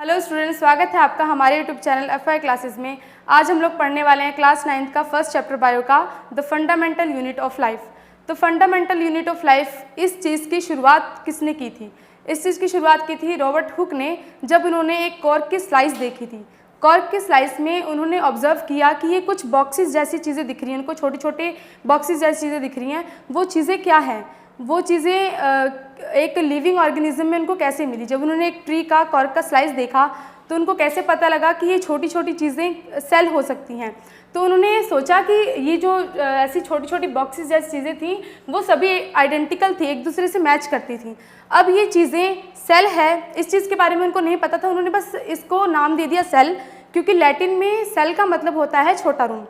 Hello students, स्वागत है आपका हमारे यूट्यूब चैनल FY क्लासेस में। आज हम लोग पढ़ने वाले हैं क्लास 9th का फर्स्ट चैप्टर बायो का the fundamental unit of life. तो फंडामेंटल यूनिट ऑफ लाइफ, इस चीज़ की शुरुआत किसने की थी? इस चीज़ की शुरुआत की थी रॉबर्ट हुक ने, जब उन्होंने एक कॉर्क की स्लाइस देखी थी। कॉर्क की स्लाइस में उन्होंने ऑब्जर्व किया कि ये कुछ बॉक्सेस जैसी चीज़ें दिख रही हैं, उनको छोटे छोटे बॉक्सेस जैसी चीज़ें दिख रही हैं। वो चीज़ें क्या हैं? वो चीज़ें एक लिविंग ऑर्गेनिज्म में उनको कैसे मिली? जब उन्होंने एक ट्री का कॉर्क का स्लाइस देखा तो उनको कैसे पता लगा कि ये छोटी छोटी चीज़ें सेल हो सकती हैं? तो उन्होंने सोचा कि ये जो ऐसी छोटी छोटी बॉक्सेस जैसी चीज़ें थी वो सभी आइडेंटिकल थी, एक दूसरे से मैच करती थी। अब ये चीज़ें सेल है, इस चीज़ के बारे में उनको नहीं पता था। उन्होंने बस इसको नाम दे दिया सेल, क्योंकि लैटिन में सेल का मतलब होता है छोटा रूम।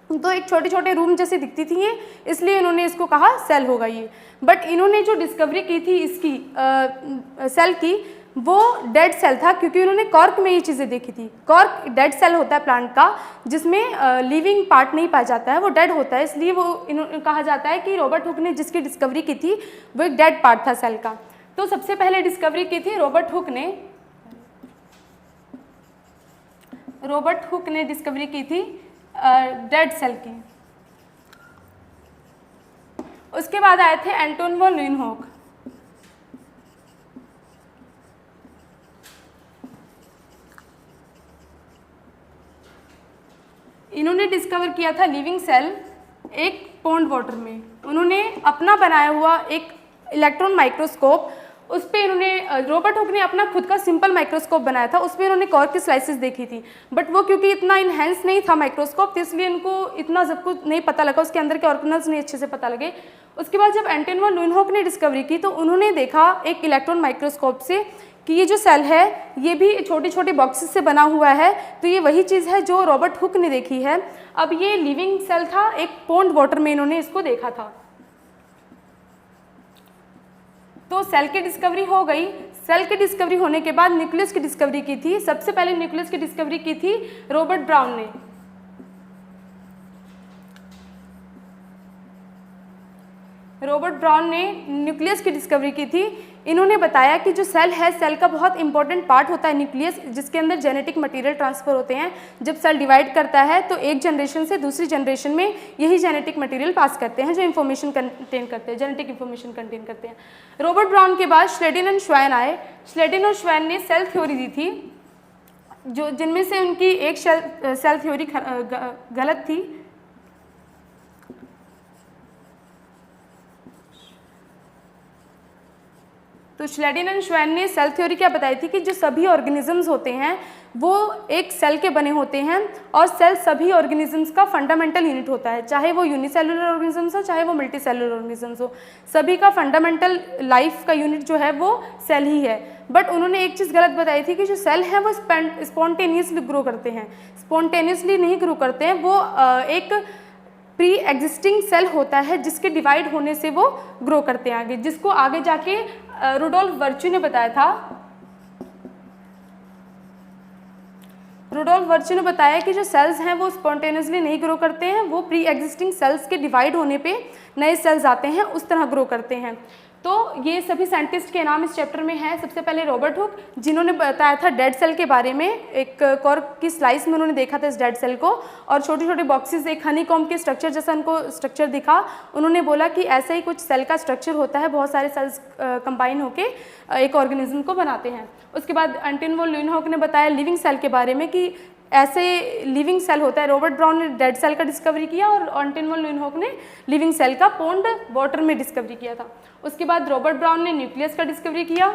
तो एक छोटे छोटे रूम जैसे दिखती थी ये, इसलिए इन्होंने इसको कहा सेल होगा ये। बट इन्होंने जो डिस्कवरी की थी इसकी सेल की, वो डेड सेल था, क्योंकि उन्होंने कॉर्क में ये चीज़ें देखी थी। कॉर्क डेड सेल होता है प्लांट का, जिसमें लिविंग पार्ट नहीं पाया जाता है, वो डेड होता है। इसलिए वो कहा जाता है कि रॉबर्ट हुक ने जिसकी डिस्कवरी की थी वो एक डेड पार्ट था सेल का। तो सबसे पहले डिस्कवरी की थी रॉबर्ट हुक ने डिस्कवरी की थी डेड सेल की। उसके बाद आए थे एंटोन वॉन ल्यूइनहोक। इन्होंने डिस्कवर किया था लिविंग सेल एक पॉन्ड वाटर में। उन्होंने अपना बनाया हुआ एक इलेक्ट्रॉन माइक्रोस्कोप, उस पर इन्होंने रॉबर्ट हुक ने अपना खुद का सिंपल माइक्रोस्कोप बनाया था, उसमें इन्होंने कॉर्क की स्लाइसेस देखी थी। बट वो क्योंकि इतना इनहेंस नहीं था माइक्रोस्कोप, तो इसलिए इनको इतना सब कुछ नहीं पता लगा, उसके अंदर के ऑर्गेनल्स नहीं अच्छे से पता लगे। उसके बाद जब एंटोन वॉन ल्यूइनहोक ने डिस्कवरी की तो उन्होंने देखा एक इलेक्ट्रॉन माइक्रोस्कोप से कि ये जो सेल है ये भी छोटी छोटी बॉक्सेस से बना हुआ है। तो ये वही चीज़ है जो रॉबर्ट हुक ने देखी है। अब ये लिविंग सेल था, एक पॉन्ड वाटर में इन्होंने इसको देखा था। तो सेल की डिस्कवरी हो गई। सेल की डिस्कवरी होने के बाद न्यूक्लियस की डिस्कवरी की थी। सबसे पहले न्यूक्लियस की डिस्कवरी की थी रॉबर्ट ब्राउन ने। रॉबर्ट ब्राउन ने न्यूक्लियस की डिस्कवरी की थी। इन्होंने बताया कि जो सेल है, सेल का बहुत इंपॉर्टेंट पार्ट होता है न्यूक्लियस, जिसके अंदर जेनेटिक मटेरियल ट्रांसफर होते हैं। जब सेल डिवाइड करता है तो एक जनरेशन से दूसरी जनरेशन में यही जेनेटिक मटेरियल पास करते हैं जो इन्फॉर्मेशन कंटेन करते हैं, जेनेटिक इन्फॉर्मेशन कंटेन करते हैं। रॉबर्ट ब्राउन के बाद श्लेडिन एंड श्वाइन आए। श्लेडिन और श्वाइन ने सेल थ्योरी दी थी, जो जिनमें से उनकी एक सेल थ्योरी गलत थी। तो श्लेडिन एंड श्वाइन ने सेल थ्योरी क्या बताई थी कि जो सभी ऑर्गेनिजम्स होते हैं वो एक सेल के बने होते हैं, और सेल सभी ऑर्गेनिजम्स का फंडामेंटल यूनिट होता है, चाहे वो यूनिसेलुलर ऑर्गेनिजम्स हो चाहे वो मल्टीसेलुलर ऑर्गेनिजम्स हो। सभी का फंडामेंटल लाइफ का यूनिट जो है वो सेल ही है। बट उन्होंने एक चीज़ गलत बताई थी कि जो सेल हैं वो स्पॉन्टेनियसली ग्रो करते हैं। स्पॉन्टेनियसली नहीं ग्रो करते हैं, वो एक प्री एग्जिस्टिंग सेल होता है जिसके डिवाइड होने से वो ग्रो करते हैं आगे, जिसको आगे जाके रुडोल्फ वर्च्यू ने बताया था। रुडोल्फ वर्च्यू ने बताया कि जो सेल्स हैं वो स्पॉन्टेनियसली नहीं ग्रो करते हैं, वो प्री एग्जिस्टिंग सेल्स के डिवाइड होने पे नए सेल्स आते हैं, उस तरह ग्रो करते हैं। तो ये सभी साइंटिस्ट के नाम इस चैप्टर में हैं। सबसे पहले रॉबर्ट हुक, जिन्होंने बताया था डेड सेल के बारे में, एक कॉर्क की स्लाइस में उन्होंने देखा था इस डेड सेल को, और छोटे छोटे बॉक्सेस, एक हनीकॉम्ब के स्ट्रक्चर जैसा उनको स्ट्रक्चर दिखा। उन्होंने बोला कि ऐसा ही कुछ सेल का स्ट्रक्चर होता है, बहुत सारे सेल्स कंबाइन होके एक ऑर्गेनिज्म को बनाते हैं। उसके बाद एंटोन वॉन ल्यूइनहोक ने बताया लिविंग सेल के बारे में कि ऐसे लिविंग सेल होता है। रॉबर्ट ब्राउन ने डेड सेल का डिस्कवरी किया और एंटोन वॉन ल्यूइनहोक ने लिविंग सेल का पॉन्ड वाटर में डिस्कवरी किया था। उसके बाद रॉबर्ट ब्राउन ने न्यूक्लियस का डिस्कवरी किया।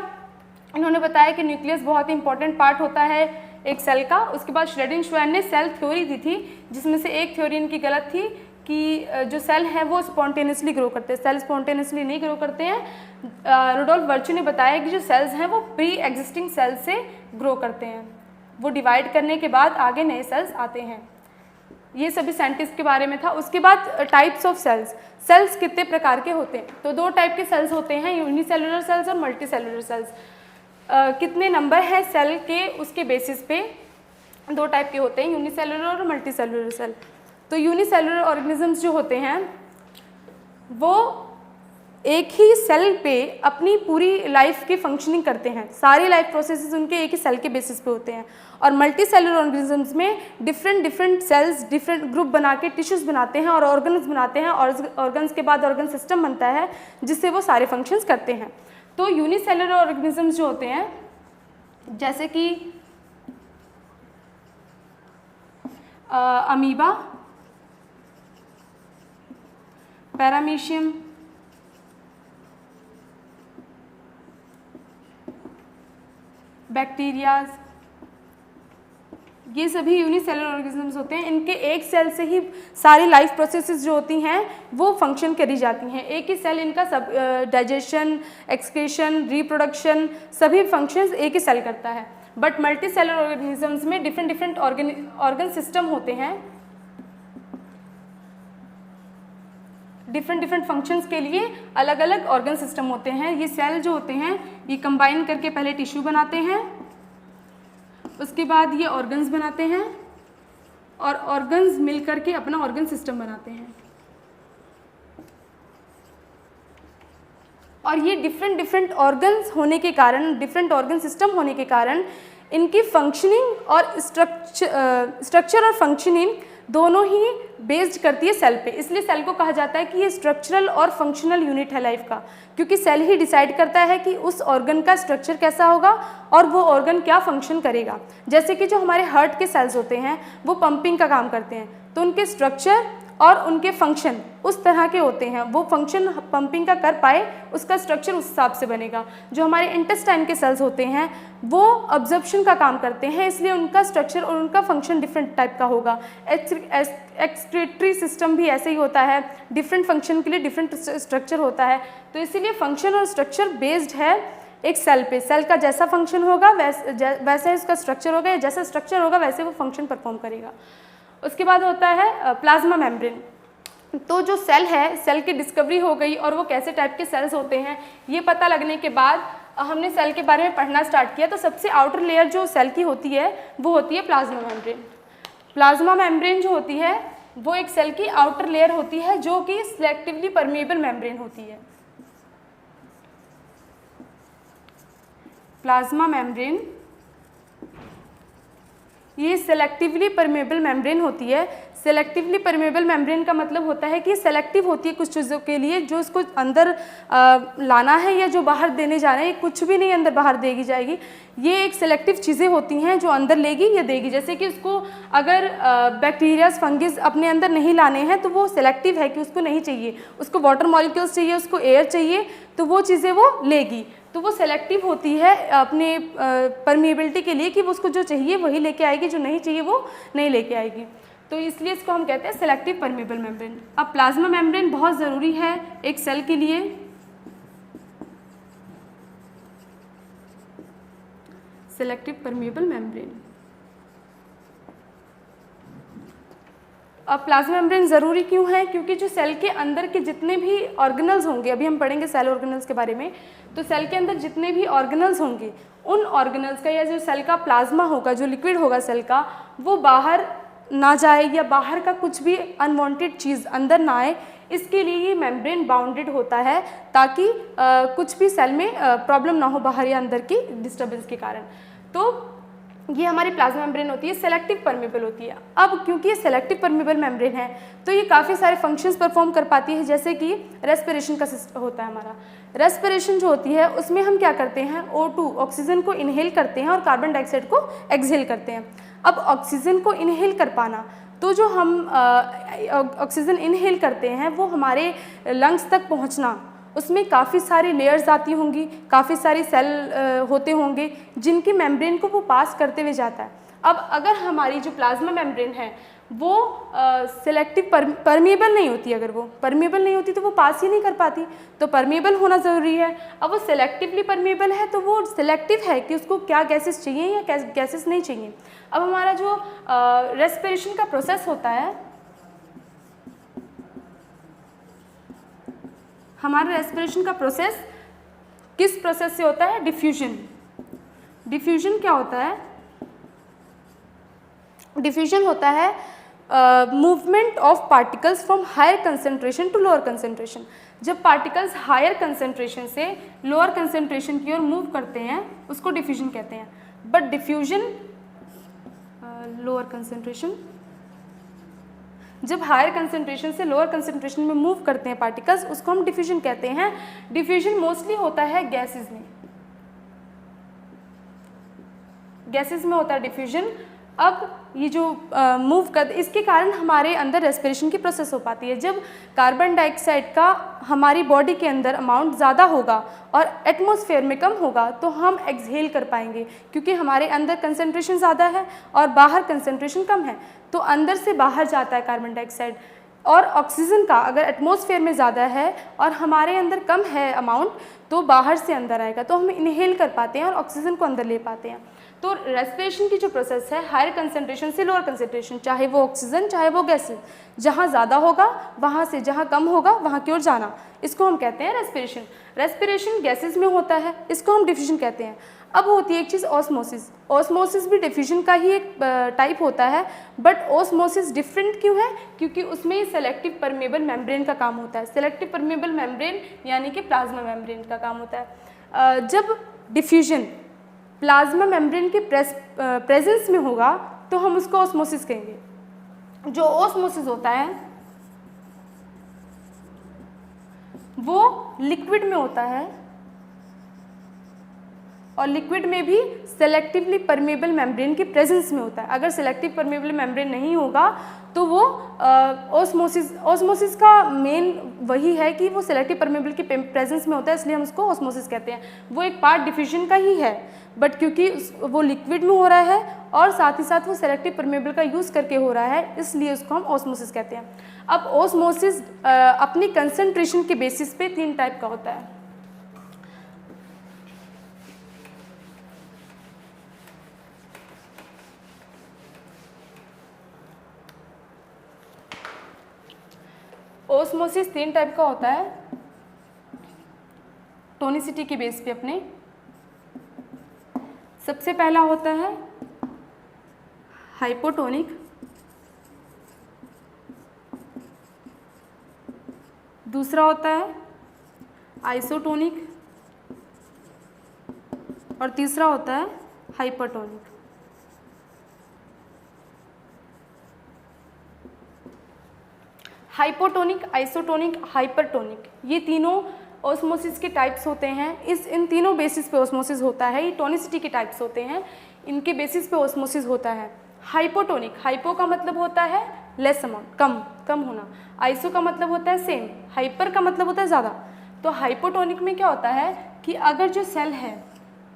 इन्होंने बताया कि न्यूक्लियस बहुत इंपॉर्टेंट पार्ट होता है एक सेल का। उसके बाद श्लेडिन श्वाइन ने सेल थ्योरी दी थी, जिसमें से एक थ्योरी इनकी गलत थी कि जो सेल है वो स्पॉन्टेनियसली ग्रो करते हैं। सेल स्पॉन्टेनियसली नहीं ग्रो करते हैं। रुडोल्फ वर्च्यू ने बताया कि जो सेल्स हैं वो प्री एग्जिस्टिंग सेल से ग्रो करते हैं, वो डिवाइड करने के बाद आगे नए सेल्स आते हैं। ये सभी साइंटिस्ट के बारे में था। उसके बाद टाइप्स ऑफ सेल्स। सेल्स कितने प्रकार के होते हैं? तो दो टाइप के सेल्स होते हैं, यूनिसेलुलर सेल्स और मल्टीसेलुलर सेल्स। कितने नंबर है सेल के, उसके बेसिस पे दो टाइप के होते हैं, यूनिसेलुलर और मल्टीसेलुलर सेल। तो यूनिसेलुलर ऑर्गेनिजम्स जो होते हैं वो एक ही सेल पे अपनी पूरी लाइफ की फंक्शनिंग करते हैं, सारी लाइफ प्रोसेसेस उनके एक ही सेल के बेसिस पे होते हैं। और मल्टी सेलुलर ऑर्गेनिजम्स में डिफरेंट सेल्स डिफरेंट ग्रुप बना के टिश्यूज बनाते हैं और ऑर्गन्स बनाते हैं, और ऑर्गन्स के बाद ऑर्गन सिस्टम बनता है जिससे वो सारे फंक्शंस करते हैं। तो यूनिसेलुलर ऑर्गेनिजम्स जो होते हैं, जैसे कि अमीबा, पैरामीशियम, बैक्टीरियाज, ये सभी यूनिसेलुलर ऑर्गेनिजम्स होते हैं। इनके एक सेल से ही सारी लाइफ प्रोसेसेस जो होती हैं वो फंक्शन करी जाती हैं। एक ही सेल इनका सब डाइजेशन, एक्सक्रीशन, रिप्रोडक्शन सभी फंक्शंस एक ही सेल करता है। बट मल्टी सेलुलर ऑर्गेनिजम्स में डिफरेंट ऑर्गन सिस्टम होते हैं, डिफरेंट फंक्शंस के लिए अलग अलग ऑर्गन सिस्टम होते हैं। ये सेल जो होते हैं ये कंबाइन करके पहले टिश्यू बनाते हैं, उसके बाद ये ऑर्गन्स बनाते हैं, और ऑर्गन्स मिलकर के अपना ऑर्गन सिस्टम बनाते हैं। और ये डिफरेंट ऑर्गन्स होने के कारण, डिफरेंट ऑर्गन सिस्टम होने के कारण इनकी फंक्शनिंग और स्ट्रक्चर और फंक्शनिंग दोनों ही बेस्ड करती है सेल पे। इसलिए सेल को कहा जाता है कि ये स्ट्रक्चरल और फंक्शनल यूनिट है लाइफ का, क्योंकि सेल ही डिसाइड करता है कि उस ऑर्गन का स्ट्रक्चर कैसा होगा और वो ऑर्गन क्या फंक्शन करेगा। जैसे कि जो हमारे हार्ट के सेल्स होते हैं वो पंपिंग का काम करते हैं, तो उनके स्ट्रक्चर और उनके फंक्शन उस तरह के होते हैं, वो फंक्शन पंपिंग का कर पाए उसका स्ट्रक्चर उस हिसाब से बनेगा। जो हमारे इंटेस्टाइन के सेल्स होते हैं वो अब्जॉर्प्शन का काम करते हैं, इसलिए उनका स्ट्रक्चर और उनका फंक्शन डिफरेंट टाइप का होगा। एक्सक्रीटरी सिस्टम भी ऐसे ही होता है, डिफरेंट फंक्शन के लिए डिफरेंट स्ट्रक्चर होता है। तो इसीलिए फंक्शन और स्ट्रक्चर बेस्ड है एक सेल पे। सेल का जैसा फंक्शन होगा वैसा ही उसका स्ट्रक्चर होगा, या जैसा स्ट्रक्चर होगा वैसे वो फंक्शन परफॉर्म करेगा। उसके बाद होता है प्लाज्मा मेम्ब्रेन। तो जो सेल है, सेल की डिस्कवरी हो गई और वो कैसे टाइप के सेल्स होते हैं ये पता लगने के बाद हमने सेल के बारे में पढ़ना स्टार्ट किया। तो सबसे आउटर लेयर जो सेल की होती है वो होती है प्लाज्मा मेम्ब्रेन। प्लाज्मा मेम्ब्रेन जो होती है वो एक सेल की आउटर लेयर होती है जो कि सिलेक्टिवली परमिएबल मेम्ब्रेन होती है। प्लाज्मा मेम्ब्रेन ये सेलेक्टिवली परमेबल मेम्ब्रेन होती है। सेलेक्टिवली परमेबल मेम्ब्रेन का मतलब होता है कि सेलेक्टिव होती है कुछ चीज़ों के लिए, जो उसको अंदर लाना है या जो बाहर देने जाना है, कुछ भी नहीं अंदर बाहर देगी जाएगी। ये एक सेलेक्टिव चीज़ें होती हैं जो अंदर लेगी या देगी। जैसे कि उसको अगर बैक्टीरियाज, फंगिस अपने अंदर नहीं लाने हैं तो वो सेलेक्टिव है कि उसको नहीं चाहिए, उसको वाटर मॉलिक्यूल्स चाहिए, उसको एयर चाहिए, तो वो चीज़ें वो लेगी। तो वो सेलेक्टिव होती है अपने परमिएबिलिटी के लिए कि वो उसको जो चाहिए वही लेके आएगी, जो नहीं चाहिए वो नहीं लेके आएगी। तो इसलिए इसको हम कहते हैं सेलेक्टिव परमिएबल मेम्ब्रेन। अब प्लाज्मा मेम्ब्रेन बहुत ज़रूरी है एक सेल के लिए। Selective permeable membrane. अब प्लाज्मा मेम्ब्रेन ज़रूरी क्यों है? क्योंकि जो सेल के अंदर के जितने भी ऑर्गेनल्स होंगे, अभी हम पढ़ेंगे सेल ऑर्गेनल्स के बारे में, तो सेल के अंदर जितने भी ऑर्गेनल्स होंगे उन ऑर्गेनल्स का या जो सेल का प्लाज्मा होगा, जो लिक्विड होगा सेल का, वो बाहर ना जाए या बाहर का कुछ भी अनवांटेड चीज़ अंदर ना आए, इसके लिए ये मेम्ब्रेन बाउंडेड होता है ताकि कुछ भी सेल में प्रॉब्लम ना हो बाहर या अंदर की डिस्टर्बेंस के कारण। तो ये हमारी प्लाज्मा मेम्ब्रेन होती है, सेलेक्टिव परमेबल होती है। अब क्योंकि ये सेलेक्टिव परमेबल मेम्ब्रेन है तो ये काफ़ी सारे फंक्शंस परफॉर्म कर पाती है, जैसे कि रेस्पिरेशन का सिस्टम होता है हमारा। रेस्पिरेशन जो होती है उसमें हम क्या करते हैं, O2 ऑक्सीजन को इनहेल करते हैं और कार्बन डाइऑक्साइड को एक्सहेल करते हैं। अब ऑक्सीजन को इनहेल कर पाना, तो जो हम ऑक्सीजन इनहेल करते हैं वो हमारे लंग्स तक पहुँचना, उसमें काफ़ी सारी लेयर्स आती होंगी, काफ़ी सारी सेल होते होंगे जिनकी मेम्ब्रेन को वो पास करते हुए जाता है। अब अगर हमारी जो प्लाज्मा मेम्ब्रेन है वो सेलेक्टिव परमिएबल नहीं होती, अगर वो परमिएबल नहीं होती तो वो पास ही नहीं कर पाती, तो परमिएबल होना ज़रूरी है। अब वो सेलेक्टिवली परमिएबल है तो वो सेलेक्टिव है कि उसको क्या गैसेस चाहिए या गैसेस नहीं चाहिए। अब हमारा जो रेस्पिरेशन का प्रोसेस होता है, हमारा रेस्पिरेशन का प्रोसेस किस प्रोसेस से होता है? डिफ्यूजन। डिफ्यूजन क्या होता है? डिफ्यूजन होता है movement of particles from higher concentration to lower concentration. जब पार्टिकल्स हायर कंसंट्रेशन से लोअर कंसंट्रेशन की ओर मूव करते हैं उसको डिफ्यूजन कहते हैं। बट डिफ्यूजन लोअर कंसंट्रेशन, जब हायर कंसंट्रेशन से लोअर कंसंट्रेशन में मूव करते हैं पार्टिकल्स उसको हम डिफ्यूजन कहते हैं। डिफ्यूजन मोस्टली होता है गैसेस में, गैसेस में होता है डिफ्यूजन। अब ये जो मूव कर, इसके कारण हमारे अंदर रेस्पिरेशन की प्रोसेस हो पाती है। जब कार्बन डाइऑक्साइड का हमारी बॉडी के अंदर अमाउंट ज़्यादा होगा और एटमॉस्फेयर में कम होगा तो हम एक्सहेल कर पाएंगे, क्योंकि हमारे अंदर कंसंट्रेशन ज़्यादा है और बाहर कंसंट्रेशन कम है, तो अंदर से बाहर जाता है कार्बन डाइऑक्साइड। और ऑक्सीजन का अगर एटमॉस्फेयर में ज़्यादा है और हमारे अंदर कम है अमाउंट तो बाहर से अंदर आएगा, तो हम इनहेल कर पाते हैं और ऑक्सीजन को अंदर ले पाते हैं। तो रेस्पिरेशन की जो प्रोसेस है हायर कंसंट्रेशन से लोअर कंसंट्रेशन, चाहे वो ऑक्सीजन चाहे वो गैसेस, जहाँ ज़्यादा होगा वहाँ से जहाँ कम होगा वहाँ की ओर जाना, इसको हम कहते हैं रेस्पिरेशन। रेस्पिरेशन गैसेस में होता है, इसको हम डिफ्यूजन कहते हैं। अब होती है एक चीज़ ऑस्मोसिस। ऑस्मोसिस भी डिफ्यूजन का ही एक टाइप होता है, बट ऑस्मोसिस डिफरेंट क्यों है? क्योंकि उसमें सेलेक्टिव परमेबल मेम्ब्रेन का काम होता है। सेलेक्टिव परमेबल मेम्ब्रेन यानी कि प्लाज्मा मेम्ब्रेन का काम होता है। जब डिफ्यूजन प्लाज्मा मेम्ब्रेन के प्रेजेंस में होगा तो हम उसको ऑस्मोसिस कहेंगे। जो ऑस्मोसिस होता है वो लिक्विड में होता है और लिक्विड में भी सेलेक्टिवली परमेबल मेम्ब्रेन के प्रेजेंस में होता है। अगर सेलेक्टिव परमेबल मेम्ब्रेन नहीं होगा तो वो ऑस्मोसिस का मेन वही है कि वो सेलेक्टिव परमेबल के प्रेजेंस में होता है, इसलिए हम उसको ऑस्मोसिस कहते हैं। वो एक पार्ट डिफ्यूजन का ही है, बट क्योंकि वो लिक्विड में हो रहा है और साथ ही साथ वो सेलेक्टिव परमेबल का यूज़ करके हो रहा है, इसलिए उसको हम ऑस्मोसिस कहते हैं। अब ऑस्मोसिस अपनी कंसंट्रेशन के बेसिस पे 3 टाइप का होता है। ऑस्मोसिस 3 टाइप का होता है टोनिसिटी के बेस पे अपने। सबसे पहला होता है हाइपोटोनिक, दूसरा होता है आइसोटोनिक और तीसरा होता है हाइपरटोनिक। हाइपोटोनिक, आइसोटोनिक, हाइपरटोनिक, ये तीनों ऑस्मोसिस के टाइप्स होते हैं। इन तीनों बेसिस पे ऑस्मोसिस होता है। ये टोनिसिटी के टाइप्स होते हैं, इनके बेसिस पे ऑस्मोसिस होता है। हाइपोटोनिक, हाइपो का मतलब होता है लेस अमाउंट, कम होना। आइसो का मतलब होता है सेम, हाइपर का मतलब होता है ज़्यादा। तो हाइपोटोनिक में क्या होता है कि अगर जो सेल है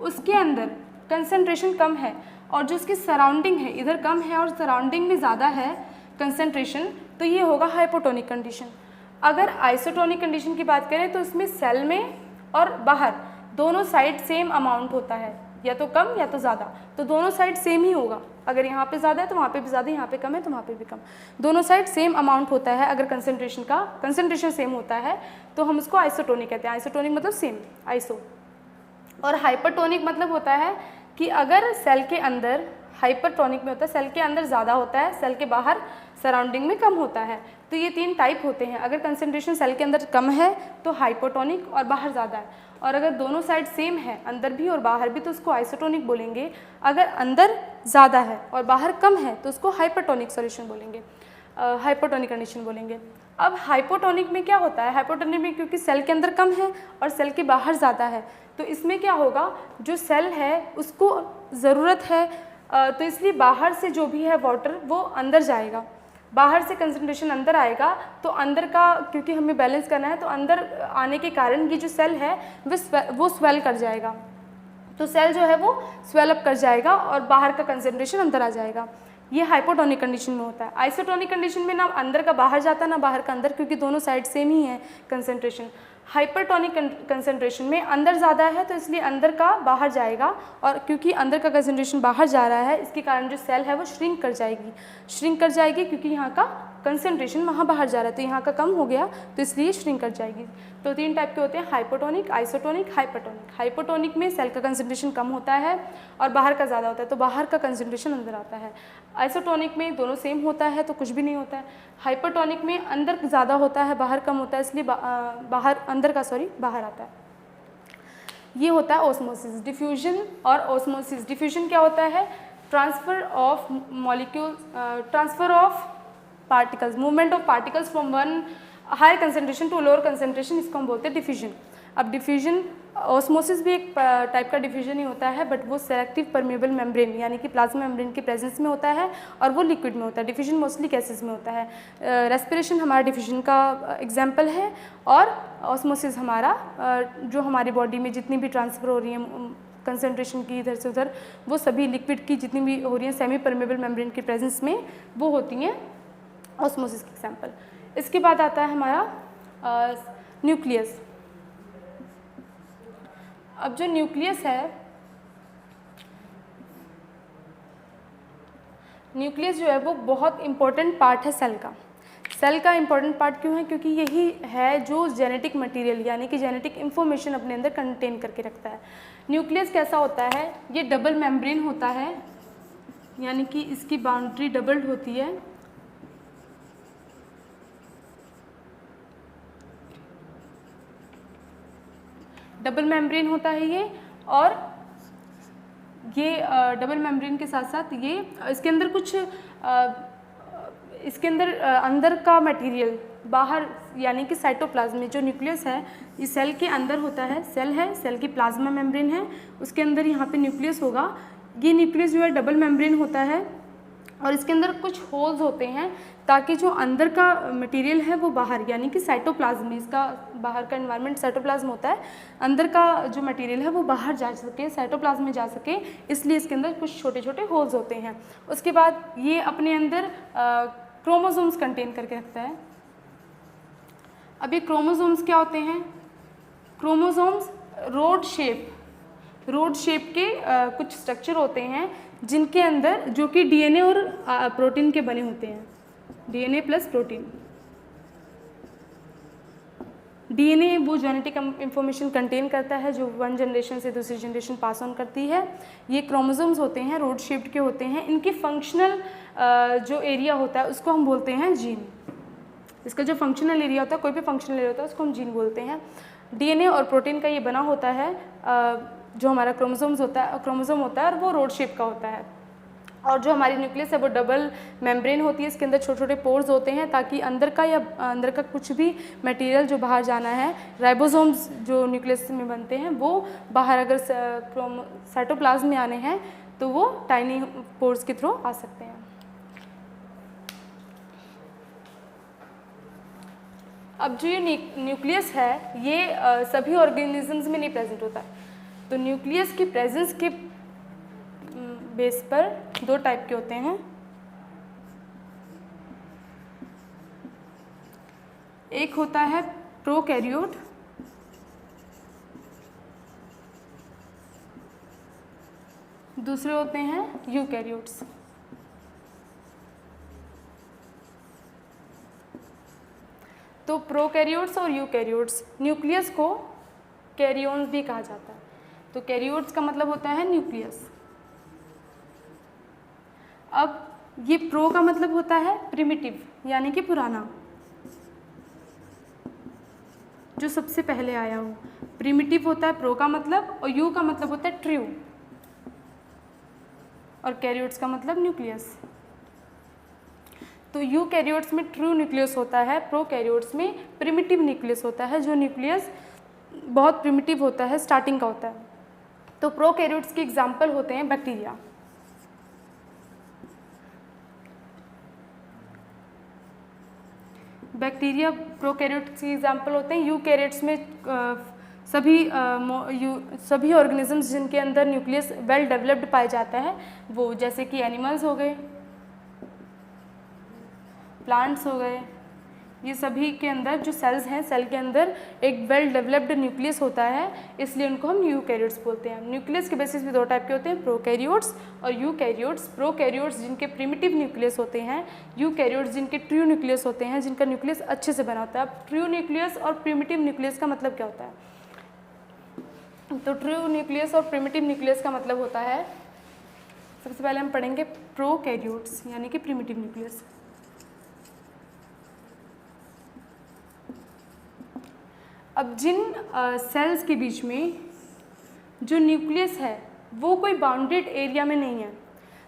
उसके अंदर कंसंट्रेशन कम है और जो उसकी सराउंडिंग है इधर कम है और सराउंडिंग में ज़्यादा है कंसंट्रेशन, तो ये होगा हाइपोटोनिक कंडीशन। अगर आइसोटोनिक कंडीशन की बात करें तो इसमें सेल में और बाहर दोनों साइड सेम अमाउंट होता है, या तो कम या तो ज़्यादा, तो दोनों साइड सेम ही होगा। अगर यहाँ पे ज़्यादा है तो वहाँ पे भी ज़्यादा, यहाँ पे कम है तो वहाँ पे भी कम, दोनों साइड सेम अमाउंट होता है। अगर कंसंट्रेशन सेम होता है तो हम उसको आइसोटोनिक कहते हैं। आइसोटोनिक मतलब सेम, आइसो। और हाइपरटोनिक मतलब होता है कि अगर सेल के अंदर, हाइपरटोनिक में होता है सेल के अंदर ज़्यादा होता है, सेल के बाहर सराउंडिंग में कम होता है। तो ये 3 टाइप होते हैं। अगर कंसंट्रेशन सेल के अंदर कम है तो हाइपोटोनिक और बाहर ज़्यादा है, और अगर दोनों साइड सेम है अंदर भी और बाहर भी तो उसको आइसोटोनिक बोलेंगे। अगर अंदर ज़्यादा है और बाहर कम है तो उसको हाइपरटोनिक सॉल्यूशन बोलेंगे, हाइपोटोनिक कंडीशन बोलेंगे। अब हाइपोटोनिक में क्या होता है? हाइपोटोनिक में क्योंकि सेल के अंदर कम है और सेल के बाहर ज़्यादा है, तो इसमें क्या होगा, जो सेल है उसको ज़रूरत है तो इसलिए बाहर से जो भी है वाटर वो अंदर जाएगा, बाहर से कंसंट्रेशन अंदर आएगा। तो अंदर का क्योंकि हमें बैलेंस करना है तो अंदर आने के कारण ये जो सेल है वो स्वेल कर जाएगा, तो सेल जो है वो स्वेल अप कर जाएगा और बाहर का कंसंट्रेशन अंदर आ जाएगा। ये हाइपोटोनिक कंडीशन में होता है। आइसोटोनिक कंडीशन में ना अंदर का बाहर जाता ना बाहर का अंदर, क्योंकि दोनों साइड सेम ही है कंसंट्रेशन। हाइपरटोनिक कंसंट्रेशन में अंदर ज़्यादा है तो इसलिए अंदर का बाहर जाएगा, और क्योंकि अंदर का कंसंट्रेशन बाहर जा रहा है इसके कारण जो सेल है वो श्रिंक कर जाएगी क्योंकि यहाँ का कंसंट्रेशन वहाँ बाहर जा रहा है, तो यहाँ का कम हो गया तो इसलिए श्रिंक कर जाएगी। तो 3 टाइप के होते हैं, हाइपोटोनिक, आइसोटोनिक, हाइपरटोनिक। हाइपोटोनिक में सेल का कंसंट्रेशन कम होता है और बाहर का ज़्यादा होता है, तो बाहर का कंसंट्रेशन अंदर आता है। आइसोटोनिक में दोनों सेम होता है तो कुछ भी नहीं होता है। हाइपरटोनिक में अंदर ज़्यादा होता है, बाहर कम होता है, इसलिए बाहर आता है। ये होता है ऑस्मोसिस। डिफ्यूजन और ऑस्मोसिस। डिफ्यूजन क्या होता है? Transfer of molecule, transfer of particles, movement of particles from one higher concentration to lower concentration, इसको हम बोलते हैं डिफ्यूजन। अब डिफ्यूजन, ऑस्मोसिस भी एक टाइप का डिफ्यूजन ही होता है, बट वो सेलेक्टिव परमेबल मेम्ब्रेन यानी कि प्लाज्मा मेम्ब्रेन के प्रेजेंस में होता है और वो लिक्विड में होता है। डिफ्यूजन मोस्टली गैसेस में होता है। रेस्पिरेशन हमारा डिफ्यूजन का एग्जाम्पल है और ऑस्मोसिस हमारा जो हमारी बॉडी में जितनी भी ट्रांसफ़र हो रही है कंसंट्रेशन की इधर से उधर, वो सभी लिक्विड की जितनी भी हो रही हैं सेमी परमेबल मेम्ब्रेन के प्रेजेंस में, वो होती हैं ऑस्मोसिस के एग्जाम्पल। इसके बाद आता है हमारा न्यूक्लियस। अब जो न्यूक्लियस है, न्यूक्लियस जो है वो बहुत इम्पोर्टेंट पार्ट है सेल का। सेल का इम्पोर्टेंट पार्ट क्यों है? क्योंकि यही है जो जेनेटिक मटेरियल यानी कि जेनेटिक इन्फॉर्मेशन अपने अंदर कंटेन करके रखता है। न्यूक्लियस कैसा होता है? ये डबल मेम्ब्रेन होता है, यानी कि इसकी बाउंड्री डबल्ड होती है। डबल मेम्ब्रेन होता है ये, और ये डबल मेम्ब्रेन के साथ साथ ये इसके अंदर कुछ इसके अंदर अंदर का मटेरियल बाहर यानी कि साइटोप्लाज्म में, जो न्यूक्लियस है ये सेल के अंदर होता है। सेल है, सेल की प्लाज्मा मेम्ब्रेन है, उसके अंदर यहाँ पे न्यूक्लियस होगा। ये न्यूक्लियस जो है डबल मेम्ब्रेन होता है और इसके अंदर कुछ होल्स होते हैं ताकि जो अंदर का मटेरियल है वो बाहर यानी कि साइटोप्लाज्म में, इसका बाहर का एनवायरनमेंट साइटोप्लाज्म होता है, अंदर का जो मटेरियल है वो बाहर जा सके, साइटोप्लाज्म में जा सके, इसलिए इसके अंदर कुछ छोटे छोटे होल्स होते हैं। उसके बाद ये अपने अंदर क्रोमोसोम्स कंटेन करके रखता है। अब ये क्रोमोसोम्स क्या होते हैं? क्रोमोसोम्स रोड शेप के कुछ स्ट्रक्चर होते हैं जिनके अंदर, जो कि डीएनए और प्रोटीन के बने होते हैं, डीएनए प्लस प्रोटीन। डीएनए वो जेनेटिक इंफॉर्मेशन कंटेन करता है जो वन जनरेशन से दूसरी जनरेशन पास ऑन करती है। ये क्रोमोसोम्स होते हैं, रोड शेप्ड के होते हैं। इनकी फंक्शनल जो एरिया होता है उसको हम बोलते हैं जीन। इसका जो फंक्शनल एरिया होता है, कोई भी फंक्शनल एरिया होता है उसको हम जीन बोलते हैं। डीएनए और प्रोटीन का ये बना होता है, जो हमारा क्रोमोसोम होता है और वो रोड शेप का होता है। और जो हमारी न्यूक्लियस है वो डबल मेम्ब्रेन होती है, इसके अंदर छोटे छोटे पोर्स होते हैं ताकि अंदर का कुछ भी मटेरियल जो बाहर जाना है, राइबोसोम्स जो न्यूक्लियस में बनते हैं वो बाहर अगर साइटोप्लाज्म में आने हैं तो वो टाइनी पोर्स के थ्रू आ सकते हैं। अब जो ये न्यूक्लियस है ये सभी ऑर्गेनिजम्स में नहीं प्रेजेंट होता है, तो न्यूक्लियस की प्रेजेंस के बेस पर 2 टाइप के होते हैं। एक होता है प्रोकैरियोट, दूसरे होते हैं यूकैरियोट्स। तो प्रोकैरियोट्स और यूकैरियोट्स, न्यूक्लियस को कैरियोन्स भी कहा जाता है। तो कैरियोट्स का मतलब होता है न्यूक्लियस। अब ये प्रो का मतलब होता है प्रिमिटिव यानी कि पुराना, जो सबसे पहले आया हो। प्रिमिटिव होता है प्रो का मतलब, और यू का मतलब होता है ट्रू, और कैरियोट्स का मतलब न्यूक्लियस। तो यू कैरियोट्स में ट्रू न्यूक्लियस होता है, प्रो कैरियोट्स में प्रिमिटिव न्यूक्लियस होता है, जो न्यूक्लियस बहुत प्रिमिटिव होता है, स्टार्टिंग का होता है। तो प्रो कैरियोट्स के एग्जाम्पल होते हैं बैक्टीरिया। बैक्टीरिया प्रोकैरियोट्स के एग्जाम्पल होते हैं। यूकैरियोट्स में सभी ऑर्गेनिजम्स जिनके अंदर न्यूक्लियस वेल डेवलप्ड पाया जाता है, वो जैसे कि एनिमल्स हो गए, प्लांट्स हो गए, ये सभी के अंदर जो सेल्स हैं, सेल के अंदर एक वेल डेवलप्ड न्यूक्लियस होता है, इसलिए उनको हम यूकैरियोट्स बोलते हैं। न्यूक्लियस के बेसिस पे दो टाइप के होते हैं, प्रोकैरियोट्स और यूकैरियोट्स। प्रोकैरियोट्स जिनके प्रिमिटिव न्यूक्लियस होते हैं, यूकैरियोट्स जिनके ट्रू न्यूक्लियस होते हैं, जिनका न्यूक्लियस अच्छे से बना होता है। अब ट्रू न्यूक्लियस और प्रिमिटिव न्यूक्लियस का मतलब क्या होता है? तो ट्रू न्यूक्लियस और प्रिमिटिव न्यूक्लियस का मतलब होता है, सबसे पहले हम पढ़ेंगे प्रोकैरियोट्स यानी कि प्रिमिटिव न्यूक्लियस। अब जिन सेल्स के बीच में जो न्यूक्लियस है वो कोई बाउंडेड एरिया में नहीं है,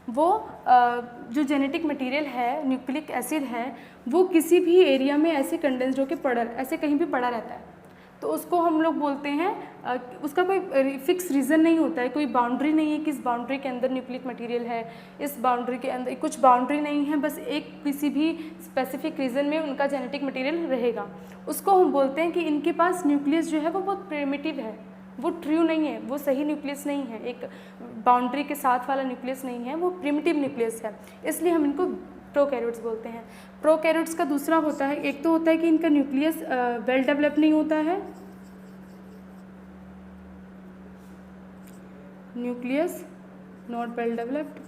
वो जो जेनेटिक मटेरियल है, न्यूक्लिक एसिड है, वो किसी भी एरिया में ऐसे कंडेंस्ड होकर पड़ा, ऐसे कहीं भी पड़ा रहता है, तो उसको हम लोग बोलते हैं, उसका कोई फिक्स रीज़न नहीं होता है, कोई बाउंड्री नहीं है कि इस बाउंड्री के अंदर न्यूक्लिक मटेरियल है, इस बाउंड्री के अंदर कुछ बाउंड्री नहीं है, बस एक किसी भी स्पेसिफिक रीजन में उनका जेनेटिक मटेरियल रहेगा। उसको हम बोलते हैं कि इनके पास न्यूक्लियस जो है वो बहुत प्रिमिटिव है, वो ट्रू नहीं है, वो सही न्यूक्लियस नहीं है, एक बाउंड्री के साथ वाला न्यूक्लियस नहीं है, वो प्रिमिटिव न्यूक्लियस है, इसलिए हम इनको प्रोकैरियोट्स बोलते हैं। प्रोकैरियोट्स का दूसरा होता है, एक तो होता है कि इनका न्यूक्लियस वेल डेवलप नहीं होता है, न्यूक्लियस नॉट वेल डेवलप्ड,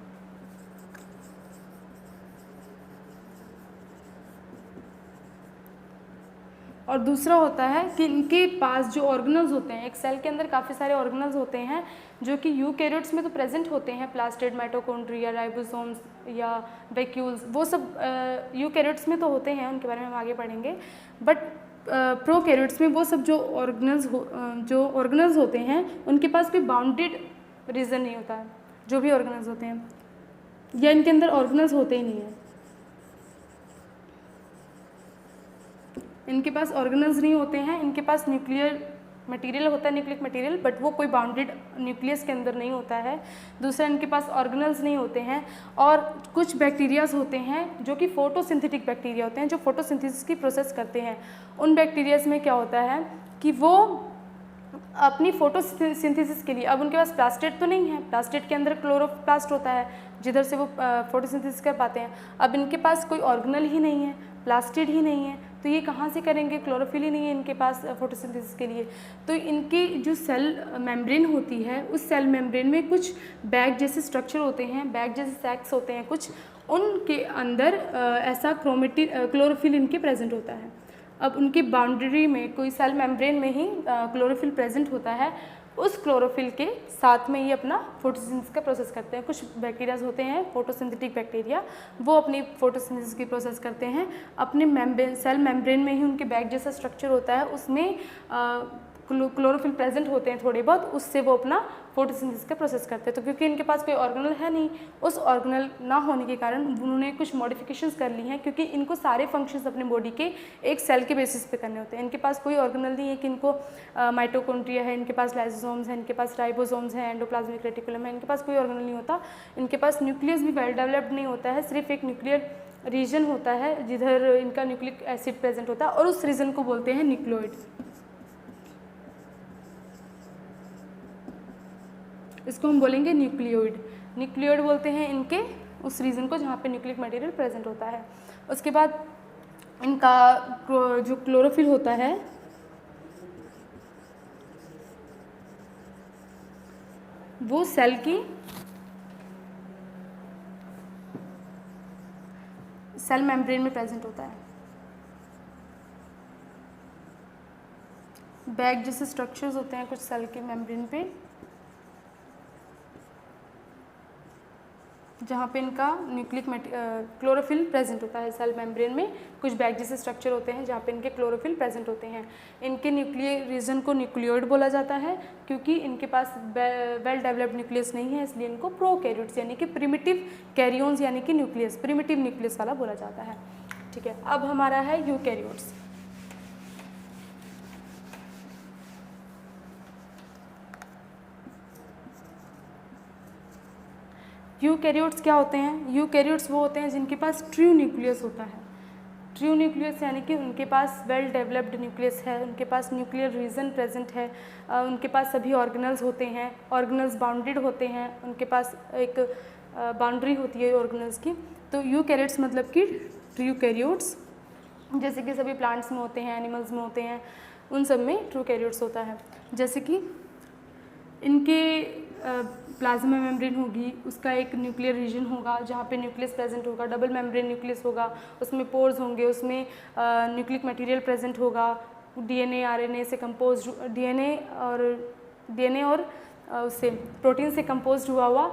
और दूसरा होता है कि इनके पास जो ऑर्गेनल्स होते हैं, एक सेल के अंदर काफ़ी सारे ऑर्गेनल्स होते हैं जो कि यूकैरियोट्स में तो प्रेजेंट होते हैं, प्लास्टिड, माइटोकॉन्ड्रिया, राइबोसोम्स या वैक्यूल्स, वो सब यूकैरियोट्स में तो होते हैं, उनके बारे में हम आगे पढ़ेंगे। बट प्रोकैरियोट्स में वो सब जो ऑर्गेनल्स होते हैं उनके पास कोई बाउंडेड रीजन नहीं होता है, जो भी ऑर्गेनल्स होते हैं, या इनके अंदर ऑर्गेनल्स होते ही नहीं हैं, इनके पास ऑर्गेनल्स नहीं होते हैं, इनके पास न्यूक्लियर मटेरियल होता है, न्यूक्लिक मटेरियल, बट वो कोई बाउंडेड न्यूक्लियस के अंदर नहीं होता है। दूसरा, इनके पास ऑर्गेनल्स नहीं होते हैं, और कुछ बैक्टीरियाज होते हैं जो कि फोटोसिंथेटिक बैक्टीरिया होते हैं, जो फोटोसिंथेसिस की प्रोसेस करते हैं। उन बैक्टीरियाज में क्या होता है कि वो अपनी फोटोसिंथेसिस के लिए, अब उनके पास प्लास्टिड तो नहीं है, प्लास्टिड के अंदर क्लोरोप्लास्ट होता है जिधर से वो फोटोसिंथेसिस कर पाते हैं। अब इनके पास कोई ऑर्गेनल ही नहीं है, प्लास्टिड ही नहीं है, तो ये कहाँ से करेंगे? क्लोरोफिल ही नहीं है इनके पास फोटोसिंथेसिस के लिए। तो इनकी जो सेल मेम्ब्रेन होती है, उस सेल मेम्ब्रेन में कुछ बैग जैसे स्ट्रक्चर होते हैं, बैग जैसे सैक्स होते हैं कुछ, उनके अंदर ऐसा क्लोरोफिल इनके प्रेजेंट होता है। अब उनकी बाउंड्री में कोई सेल मेम्ब्रेन में ही क्लोरोफिल प्रेजेंट होता है, उस क्लोरोफिल के साथ में ये अपना फोटोसिंथेसिस का प्रोसेस करते हैं। कुछ बैक्टीरियाज होते हैं फोटोसिंथेटिक बैक्टीरिया, वो अपनी फोटोसिंथेसिस की प्रोसेस करते हैं अपने मेम्ब्रेन, सेल मेम्ब्रेन में ही उनके बैग जैसा स्ट्रक्चर होता है, उसमें क्लोरोफिल प्रेजेंट होते हैं थोड़े बहुत, उससे वो अपना फोटोसिंथेसिस का प्रोसेस करते हैं। तो क्योंकि इनके पास कोई ऑर्गेनल है नहीं, उस ऑर्गेनल ना होने के कारण उन्होंने कुछ मॉडिफिकेशंस कर ली हैं, क्योंकि इनको सारे फंक्शंस अपने बॉडी के एक सेल के बेसिस पे करने होते हैं। इनके पास कोई ऑर्गेनल नहीं है कि इनको माइटोकॉन्ड्रिया है, इनके पास लाइसोसोम्स है, इनके पास राइबोसोम्स है, एंडोप्लाज्मिक रेटिकुलम है, इनके पास कोई ऑर्गेनल नहीं होता। इनके पास न्यूक्लियस भी वेल डेवलप्ड नहीं होता है, सिर्फ एक न्यूक्लियर रीजन होता है जिधर इनका न्यूक्लिक एसिड प्रेजेंट होता है, और उस रीजन को बोलते हैं न्यूक्लियोइड। इसको हम बोलेंगे न्यूक्लियोइड। न्यूक्लियोइड बोलते हैं इनके उस रीजन को जहाँ पे न्यूक्लिक मटेरियल प्रेजेंट होता है। उसके बाद इनका जो क्लोरोफिल होता है वो सेल की सेल मेम्ब्रेन में प्रेजेंट होता है। बैग जैसे स्ट्रक्चर्स होते हैं कुछ सेल के मेम्ब्रेन पे, जहाँ पे इनका न्यूक्लिक क्लोरोफिल प्रेजेंट होता है। सेल मेम्ब्रेन में कुछ बैग जैसे स्ट्रक्चर होते हैं जहाँ पे इनके क्लोरोफिल प्रेजेंट होते हैं। इनके न्यूक्लियर रीजन को न्यूक्लियोइड बोला जाता है, क्योंकि इनके पास वेल डेवलप्ड न्यूक्लियस नहीं है, इसलिए इनको प्रोकैरियोट्स यानी कि प्रिमिटिव कैरियोन्स यानी कि न्यूक्लियस, प्रिमिटिव न्यूक्लियस वाला बोला जाता है। ठीक है, अब हमारा है यूकैरियोट्स। यूकैरियोट्स क्या होते हैं? यूकैरियोट्स वो होते हैं जिनके पास ट्रू न्यूक्लियस होता है। ट्रू न्यूक्लियस यानी कि उनके पास वेल डेवलप्ड न्यूक्लियस है, उनके पास न्यूक्लियर रीजन प्रेजेंट है, उनके पास सभी ऑर्गेनल्स होते हैं, ऑर्गेनल्स बाउंडेड होते हैं, उनके पास एक बाउंड्री होती है ऑर्गेनल्स की। तो यूकैरियोट्स मतलब कि यूकैरियोट्स जैसे कि सभी प्लांट्स में होते हैं, एनिमल्स में होते हैं, उन सब में ट्रूकैरियोट्स होता है। जैसे कि इनके प्लाज्मा मेम्ब्रेन होगी, उसका एक न्यूक्लियर रीजन होगा जहाँ पे न्यूक्लियस प्रेजेंट होगा, डबल मेम्ब्रेन न्यूक्लियस होगा, उसमें पोर्स होंगे, उसमें न्यूक्लिक मटेरियल प्रेजेंट होगा, डीएनए आरएनए से कंपोज, डीएनए और उससे प्रोटीन से कंपोज हुआ हुआ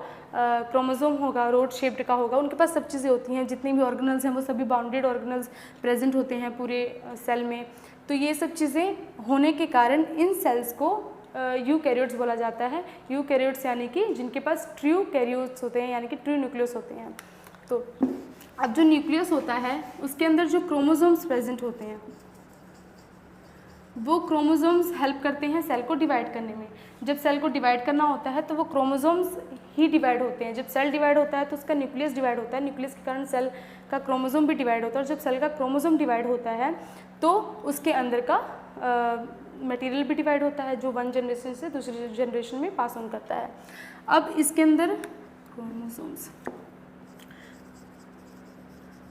क्रोमोसोम होगा, रोड शेप्ड का होगा। उनके पास सब चीज़ें होती हैं, जितनी भी ऑर्गेनल्स हैं वो सभी बाउंडेड ऑर्गेनल्स प्रेजेंट होते हैं पूरे सेल में। तो ये सब चीज़ें होने के कारण इन सेल्स को यूकैरियोट्स बोला जाता है। यूकैरियोट्स यानी कि जिनके पास ट्रू कैरियोट्स होते हैं, यानी कि ट्रू न्यूक्लियस होते हैं। तो अब जो न्यूक्लियस होता है उसके अंदर जो क्रोमोसोम्स प्रेजेंट होते हैं, वो क्रोमोसोम्स हेल्प करते हैं सेल को डिवाइड करने में। जब सेल को डिवाइड करना होता है तो वो क्रोमोसोम्स ही डिवाइड होते हैं। जब सेल डिवाइड होता है तो उसका न्यूक्लियस डिवाइड होता है, न्यूक्लियस के कारण सेल का क्रोमोसोम भी डिवाइड होता है, और जब सेल का क्रोमोसोम डिवाइड होता है तो उसके अंदर का मटेरियल भी डिवाइड होता है, जो वन जनरेशन से दूसरी जनरेशन में पास ऑन करता है। अब इसके अंदर क्रोमोसोम्स,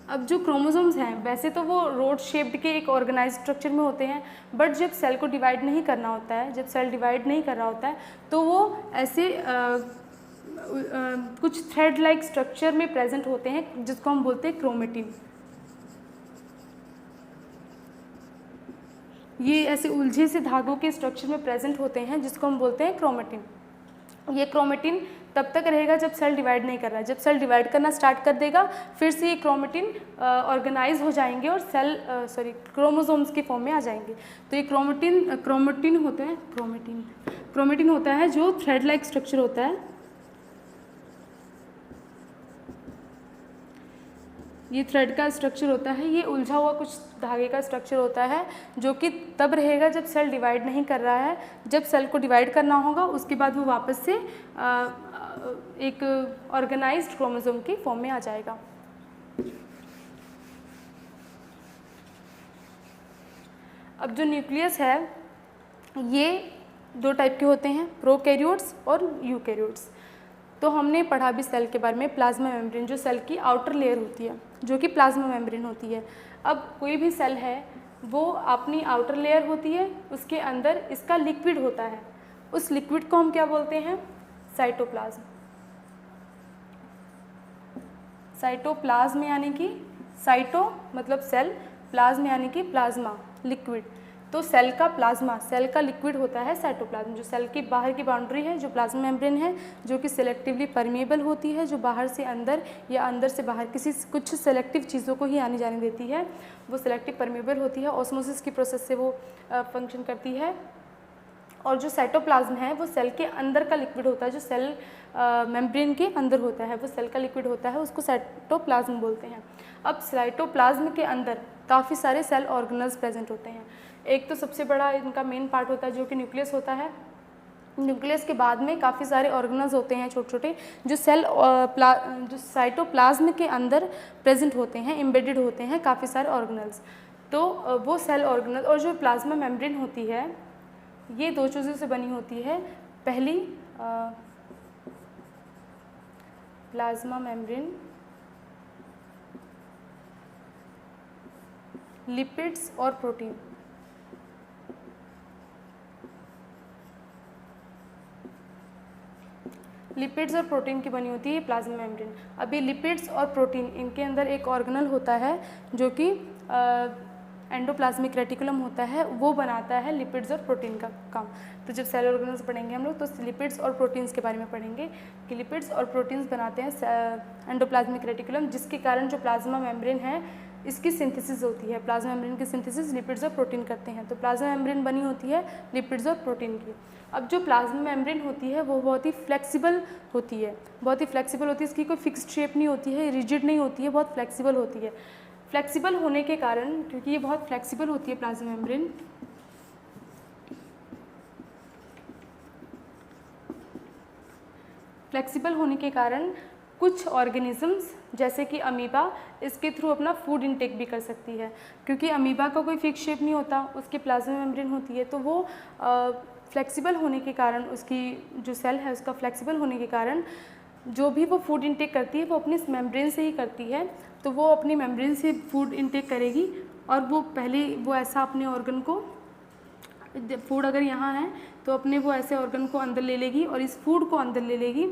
अब जो क्रोमोसोम्स हैं वैसे तो वो रोड शेप्ड के एक ऑर्गेनाइज स्ट्रक्चर में होते हैं, बट जब सेल को डिवाइड नहीं करना होता है, जब सेल डिवाइड नहीं कर रहा होता है तो वो ऐसे कुछ थ्रेड लाइक स्ट्रक्चर में प्रेजेंट होते हैं, जिसको हम बोलते हैं क्रोमेटिन। ये ऐसे उलझे से धागों के स्ट्रक्चर में प्रेजेंट होते हैं, जिसको हम बोलते हैं क्रोमेटिन। ये क्रोमेटिन तब तक रहेगा जब सेल डिवाइड नहीं कर रहा है। जब सेल डिवाइड करना स्टार्ट कर देगा फिर से ये क्रोमेटिन ऑर्गेनाइज हो जाएंगे और सेल क्रोमोसोम्स की फॉर्म में आ जाएंगे। तो ये क्रोमेटिन होते हैं, क्रोमेटिन होता है जो थ्रेड लाइक स्ट्रक्चर होता है। ये थ्रेड का स्ट्रक्चर होता है, ये उलझा हुआ कुछ धागे का स्ट्रक्चर होता है, जो कि तब रहेगा जब सेल डिवाइड नहीं कर रहा है। जब सेल को डिवाइड करना होगा उसके बाद वो वापस से एक ऑर्गेनाइज्ड क्रोमोसोम की फॉर्म में आ जाएगा। अब जो न्यूक्लियस है ये दो टाइप के होते हैं, प्रोकैरियोट्स और यूकैरियोट्स। तो हमने पढ़ा भी सेल के बारे में, प्लाज्मा मेम्ब्रेन जो सेल की आउटर लेयर होती है, जो कि प्लाज्मा मेम्ब्रेन होती है। अब कोई भी सेल है वो अपनी आउटर लेयर होती है, उसके अंदर इसका लिक्विड होता है, उस लिक्विड को हम क्या बोलते हैं? साइटोप्लाज्म। साइटोप्लाज्म यानी कि साइटो मतलब सेल, प्लाज्म यानी कि प्लाज्मा लिक्विड। तो सेल का प्लाज्मा, सेल का लिक्विड होता है साइटोप्लाज्म। जो सेल की बाहर की बाउंड्री है, जो प्लाज्मा मेम्ब्रेन है, जो कि सिलेक्टिवली परमेबल होती है, जो बाहर से अंदर या अंदर से बाहर कुछ सेलेक्टिव चीज़ों को ही आने जाने देती है, वो सिलेक्टिव परमेबल होती है। ऑस्मोसिस की प्रोसेस से वो फंक्शन करती है। और जो साइटोप्लाज्म है वो सेल के अंदर का लिक्विड होता है, जो सेल मेम्ब्रेन के अंदर होता है वो सेल का लिक्विड होता है, उसको साइटोप्लाज्म बोलते हैं। अब साइटोप्लाज्म के अंदर काफ़ी सारे सेल ऑर्गेनल्स प्रेजेंट होते हैं। एक तो सबसे बड़ा इनका मेन पार्ट होता है जो कि न्यूक्लियस होता है। न्यूक्लियस के बाद में काफ़ी सारे ऑर्गेनल्स होते हैं छोटे छोटे, जो जो साइटोप्लाज्म के अंदर प्रेजेंट होते हैं, एम्बेडेड होते हैं काफ़ी सारे ऑर्गेनल्स। तो वो सेल ऑर्गेनल और जो प्लाज्मा मेम्ब्रेन होती है ये दो चीज़ों से बनी होती है। पहली प्लाज्मा मेम्ब्रेन लिपिड्स और प्रोटीन। लिपिड्स और प्रोटीन की बनी होती है प्लाज्मा मेम्ब्रेन। अभी लिपिड्स और प्रोटीन इनके अंदर एक ऑर्गेनल होता है जो कि एंडोप्लाज्मिक रेटिकुलम होता है, वो बनाता है लिपिड्स और प्रोटीन का काम। तो जब सेल ऑर्गेनल्स पढ़ेंगे हम लोग तो लिपिड्स और प्रोटीन्स के बारे में पढ़ेंगे कि लिपिड्स और प्रोटीन्स बनाते हैं एंडोप्लाज्मिक रेटिकुलम, जिसके कारण जो प्लाज्मा मेम्ब्रेन है इसकी सिंथेसिस होती है। प्लाज्मा मेम्ब्रेन की सिंथेसिस लिपिड्स और प्रोटीन करते हैं। तो प्लाज्मा मेम्ब्रेन बनी होती है लिपिड्स और प्रोटीन की। अब जो प्लाज्मा मेम्ब्रेन होती है वो बहुत ही फ्लेक्सिबल होती है, बहुत ही फ्लेक्सिबल होती है। इसकी कोई फिक्स्ड शेप नहीं होती है, रिजिड नहीं होती है, बहुत फ्लेक्सिबल होती है। फ्लेक्सिबल होने के कारण, क्योंकि ये बहुत फ्लेक्सिबल होती है प्लाज्मा मेम्ब्रेन, फ्लेक्सिबल होने के कारण कुछ ऑर्गेनिजम्स जैसे कि अमीबा इसके थ्रू अपना फूड इनटेक भी कर सकती है। क्योंकि अमीबा का कोई फिक्स शेप नहीं होता, उसकी प्लाज्मा मेम्ब्रेन होती है, तो वो फ्लेक्सिबल होने के कारण, उसकी जो सेल है उसका फ्लेक्सिबल होने के कारण जो भी वो फूड इनटेक करती है वो अपनी मेम्ब्रेन से ही करती है। तो वो अपनी मेम्ब्रेन से फूड इनटेक करेगी और वो पहले वो ऐसा अपने ऑर्गन को, फूड अगर यहाँ है तो अपने वो ऐसे ऑर्गन को अंदर ले लेगी और इस फूड को अंदर ले लेगी,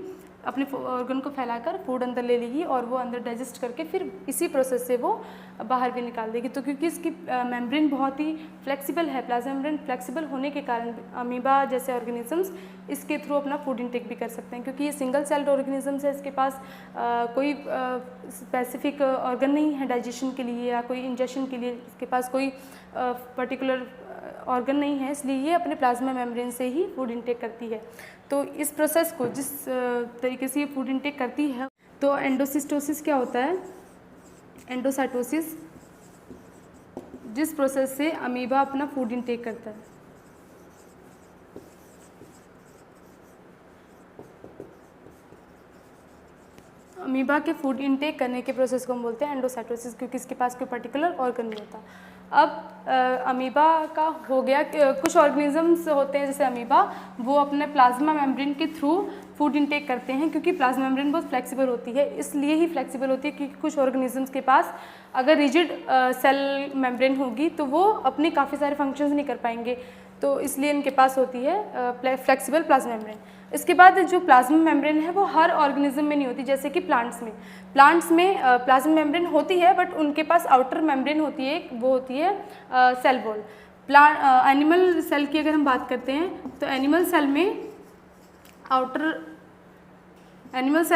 अपने ऑर्गन को फैलाकर फूड अंदर ले लेगी और वो अंदर डाइजेस्ट करके फिर इसी प्रोसेस से वो बाहर भी निकाल देगी। तो क्योंकि इसकी मेम्ब्रेन बहुत ही फ्लेक्सिबल है, प्लाज्मा मेम्ब्रेन फ्लेक्सिबल होने के कारण अमीबा जैसे ऑर्गेनिजम्स इसके थ्रू अपना फूड इंटेक भी कर सकते हैं। क्योंकि ये सिंगल सेल्ड ऑर्गेनिजम्स है, इसके पास कोई स्पेसिफिक ऑर्गन नहीं है डाइजेशन के लिए या कोई इंजेक्शन के लिए, इसके पास कोई पर्टिकुलर ऑर्गन नहीं है, इसलिए ये अपने प्लाज्मा मेम्ब्रेन से ही फूड इंटेक करती है। तो इस प्रोसेस को जिस तरीके से ये फूड इंटेक करती है, तो एंडोसिस्टोसिस क्या होता है, एंडोसाइटोसिस, जिस प्रोसेस से अमीबा अपना फूड इंटेक करता है। अमीबा के फूड इंटेक करने के प्रोसेस को हम बोलते हैं एंडोसाइटोसिस, क्योंकि इसके पास कोई पर्टिकुलर ऑर्गन नहीं होता। अब अमीबा का हो गया, कुछ ऑर्गेनिजम्स होते हैं जैसे अमीबा, वो अपने प्लाज्मा मेम्ब्रेन के थ्रू फूड इंटेक करते हैं। क्योंकि प्लाज्मा मेम्ब्रेन बहुत फ्लेक्सिबल होती है, इसलिए ही फ्लेक्सिबल होती है क्योंकि कुछ ऑर्गेनिजम्स के पास अगर रिजिड सेल मेम्ब्रेन होगी तो वो अपने काफ़ी सारे फंक्शंस नहीं कर पाएंगे, तो इसलिए इनके पास होती है फ्लेक्सिबल प्लाज्मा मेम्ब्रेन। इसके बाद जो प्लाज्मा मेम्ब्रेन है वो हर ऑर्गेनिज्म में नहीं होती, जैसे कि प्लांट्स में प्लाज्मा मेम्ब्रेन होती है बट उनके पास आउटर मेम्ब्रेन होती है, वो होती है सेल वॉल। एनिमल सेल की अगर हम बात करते हैं तो एनिमल सेल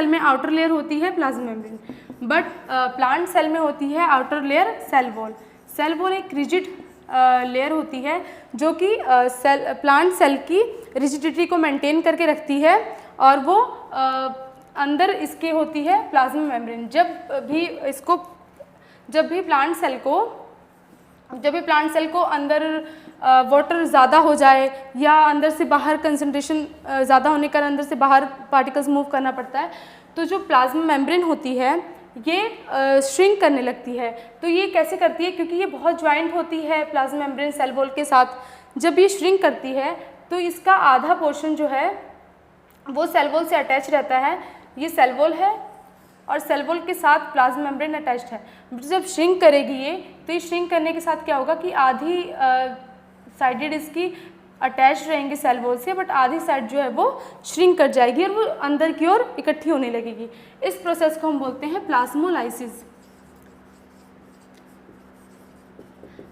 में आउटर लेयर होती है plasma membrane, but plant cell में होती है outer layer cell wall. Cell wall एक रिजिड लेयर होती है जो कि प्लांट सेल की रिजिडिटी को मेंटेन करके रखती है और वो अंदर इसके होती है प्लाज्मा मेम्ब्रेन। जब भी प्लांट सेल को अंदर वाटर ज़्यादा हो जाए या अंदर से बाहर कंसंट्रेशन ज़्यादा होने के कारण अंदर से बाहर पार्टिकल्स मूव करना पड़ता है, तो जो प्लाज्मा मेम्ब्रेन होती है ये श्रिंक करने लगती है। तो ये कैसे करती है, क्योंकि ये बहुत ज्वाइंट होती है प्लाज्मा मेम्ब्रेन सेल वॉल के साथ। जब ये श्रिंक करती है तो इसका आधा पोर्शन जो है वो सेल वॉल से अटैच रहता है। ये सेल वॉल है और सेल वॉल के साथ प्लाज्मा मेम्ब्रेन अटैच्ड है। जब श्रिंक करेगी ये, तो ये श्रिंक करने के साथ क्या होगा कि आधी साइडेड इसकी अटैच रहेंगे सेल वॉल से, बट आधी साइड जो है वो श्रिंक कर जाएगी और वो अंदर की ओर इकट्ठी होने लगेगी। इस प्रोसेस को हम बोलते हैं प्लाज्मोलाइसिस।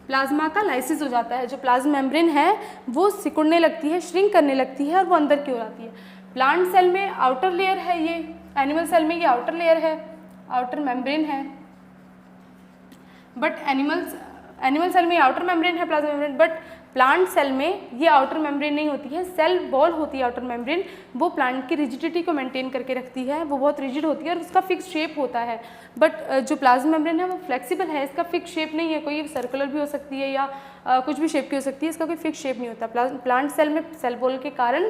प्लाज्मा का लाइसिस हो जाता है, जो प्लाज्मा मेम्ब्रेन है वो सिकुड़ने लगती है, श्रिंक करने लगती है और वो अंदर की ओर आती है। प्लांट सेल में आउटर लेयर है ये, एनिमल सेल में ये आउटर लेयर है, आउटर मेम्ब्रेन है, बट एनिमल सेल में आउटर मेम्ब्रेन है plasma membrane, but plant cell में ये आउटर मेम्ब्रेन नहीं होती है, सेल वॉल होती है आउटर मेम्ब्रेन। वो प्लांट की रिजिडिटी को मेंटेन करके रखती है, वो बहुत रिजिड होती है और उसका फिक्स शेप होता है। बट जो प्लाज्मा मेम्ब्रेन है वो फ्लेक्सिबल है, इसका फिक्स शेप नहीं है, कोई सर्कुलर भी हो सकती है या कुछ भी शेप की हो सकती है, इसका कोई फिक्स शेप नहीं होता। प्लांट सेल में सेल वॉल के कारण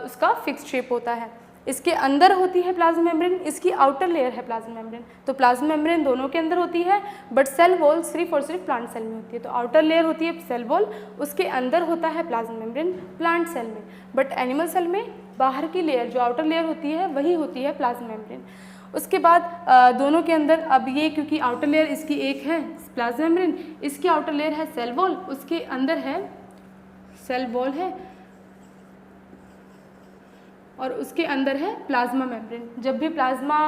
उसका फिक्स शेप होता है। इसके अंदर होती है प्लाज्मा मेम्ब्रेन, इसकी आउटर लेयर है प्लाज्मा मेम्ब्रेन। तो प्लाज्मा मेम्ब्रेन दोनों के अंदर होती है, बट सेल वॉल सिर्फ और सिर्फ प्लांट सेल में होती है। तो आउटर लेयर होती है सेल वॉल, उसके अंदर होता है प्लाज्मा मेम्ब्रेन प्लांट सेल में, बट एनिमल सेल में बाहर की लेयर जो आउटर लेयर होती है वही होती है प्लाज्मा मेम्ब्रेन। उसके बाद दोनों के अंदर अब ये, क्योंकि आउटर लेयर इसकी एक है प्लाज्मा मेम्ब्रेन, इसकी आउटर लेयर है सेल वॉल, उसके अंदर है सेल वॉल है और उसके अंदर है प्लाज्मा मेम्ब्रेन। जब भी प्लाज्मा